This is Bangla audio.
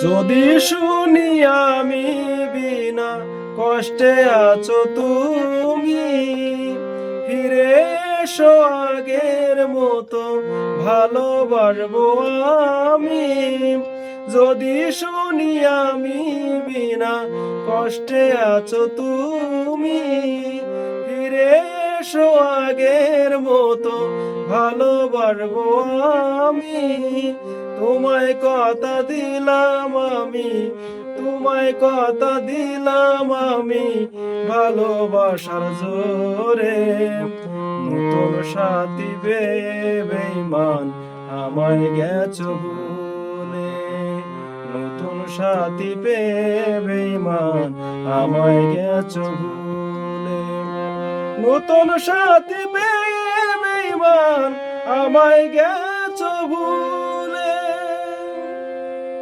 যদি শুনি আমি বিনা কষ্টে আছো তুমি, ফিরে এসো আগের মতো ভালোবাসবো আমি। যদি শুনি আমি বিনা কষ্টে আছো তুমি, ফিরে এসো আগের মতো ভালোবাসবো আমি। তোমায় কথা দিলাম আমি, তোমায় কথা দিলাম আমি, ভালোবাসার জোরে। নতুন সাথী বেঈমান আমায় গেছো ভুলে, নতুন সাথী বেঈমান আমায় গেছো ভুলে। নতুন সাথী বেঈমান আমায় গেছো ভুলে।